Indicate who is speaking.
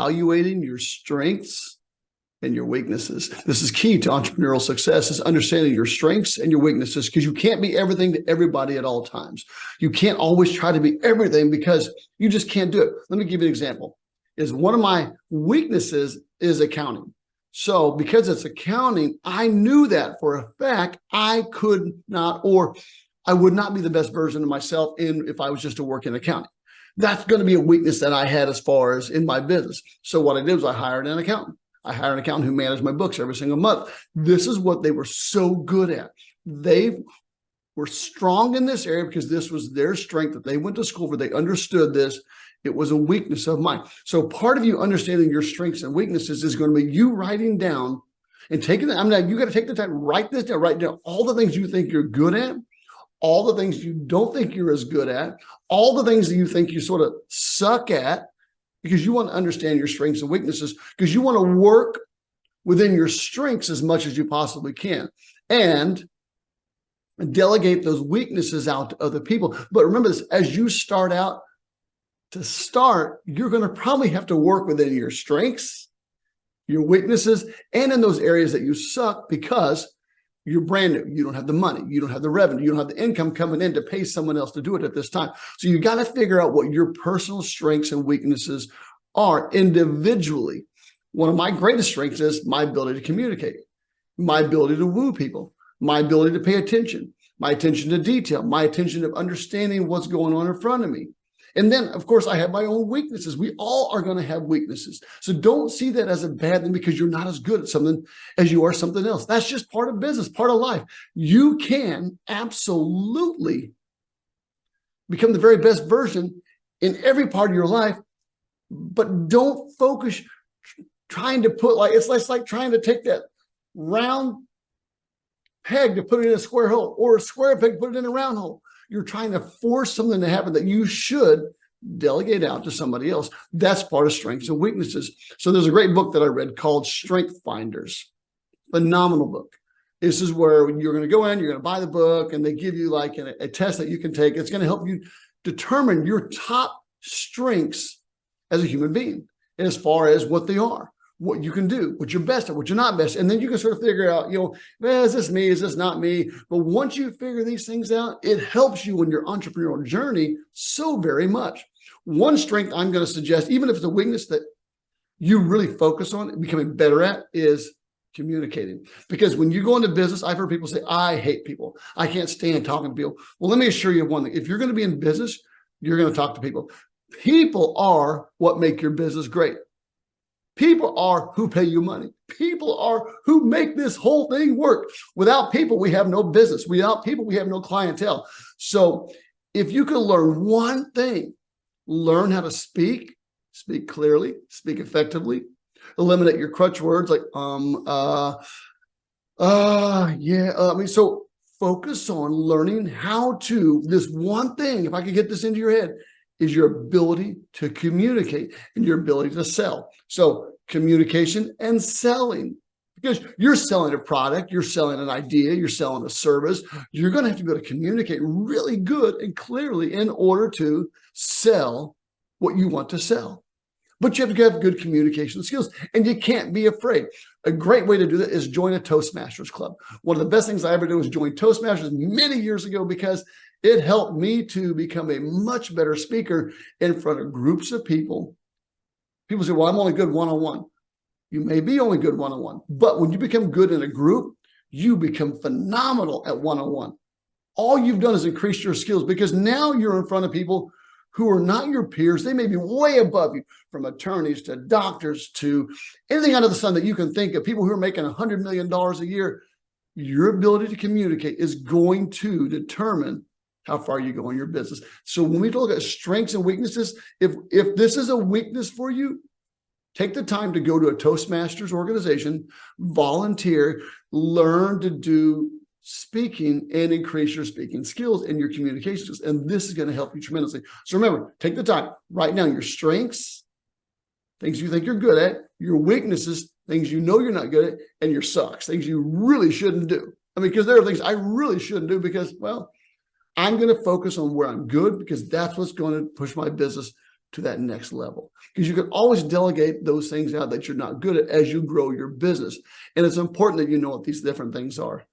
Speaker 1: evaluating your strengths and your weaknesses. This is key to entrepreneurial success, is understanding your strengths and your weaknesses, because you can't be everything to everybody at all times. You can't always try to be everything because you just can't do it. Let me give you an example. Is one of my weaknesses is accounting. So because it's accounting, I knew that for a fact I could not, or I would not be the best version of myself if I was just to work in accounting. That's going to be a weakness that I had as far as in my business. So what I did was I hired an accountant. I hired an accountant who managed my books every single month. This is what they were so good at. They were strong in this area because this was their strength, that they went to school for. They understood this. It was a weakness of mine. So part of you understanding your strengths and weaknesses is going to be you writing down and taking that. You got to take the time, write this down, write down all the things you think you're good at, all the things you don't think you're as good at, all the things that you think you sort of suck at, because you want to understand your strengths and weaknesses, because you want to work within your strengths as much as you possibly can, and delegate those weaknesses out to other people. But remember this, as you start out, you're going to probably have to work within your strengths, your weaknesses, and in those areas that you suck, because you're brand new. You don't have the money. You don't have the revenue. You don't have the income coming in to pay someone else to do it at this time. So you got to figure out what your personal strengths and weaknesses are individually. One of my greatest strengths is my ability to communicate, my ability to woo people, my ability to pay attention, my attention to detail, my attention to understanding what's going on in front of me. And then, of course, I have my own weaknesses. We all are going to have weaknesses. So don't see that as a bad thing because you're not as good at something as you are something else. That's just part of business, part of life. You can absolutely become the very best version in every part of your life, but don't focus trying to put it's like trying to take that round peg to put it in a square hole, or a square peg to put it in a round hole. You're trying to force something to happen that you should delegate out to somebody else. That's part of strengths and weaknesses. So there's a great book that I read called Strength Finders. Phenomenal book. This is where you're going to go in, you're going to buy the book, and they give you like a test that you can take. It's going to help you determine your top strengths as a human being, and as far as what they are, what you can do, what you're best at, what you're not best. And then you can sort of figure out, is this me? Is this not me? But once you figure these things out, it helps you in your entrepreneurial journey so very much. One strength I'm going to suggest, even if it's a weakness that you really focus on and becoming better at, is communicating. Because when you go into business, I've heard people say, I hate people. I can't stand talking to people. Well, let me assure you of one thing. If you're going to be in business, you're going to talk to people. People are what make your business great. People are who pay you money. People are who make this whole thing work. Without people, we have no business. Without people, we have no clientele. So if you can learn one thing, learn how to speak clearly, speak effectively, eliminate your crutch words like, so focus on learning how to, this one thing, if I could get this into your head, is your ability to communicate and your ability to sell. So communication and selling, because you're selling a product, you're selling an idea, you're selling a service. You're going to have to be able to communicate really good and clearly in order to sell what you want to sell. But you have to have good communication skills, and you can't be afraid. A great way to do that is join a Toastmasters club. One of the best things I ever did was join Toastmasters many years ago, because it helped me to become a much better speaker in front of groups of people. People say, well, I'm only good one-on-one. You may be only good one-on-one, but when you become good in a group, you become phenomenal at one-on-one. All you've done is increase your skills, because now you're in front of people who are not your peers. They may be way above you, from attorneys to doctors to anything under the sun that you can think of, people who are making $100 million a year. Your ability to communicate is going to determine how far you go in your business. So when we look at strengths and weaknesses, if this is a weakness for you, take the time to go to a Toastmasters organization, volunteer, learn to do speaking, and increase your speaking skills and your communication skills. And this is going to help you tremendously. So remember, take the time, write down your strengths, things you think you're good at, your weaknesses, things you know you're not good at, and your sucks, things you really shouldn't do. Because there are things I really shouldn't do because, well, I'm going to focus on where I'm good, because that's what's going to push my business to that next level, because you can always delegate those things out that you're not good at as you grow your business. And it's important that you know what these different things are.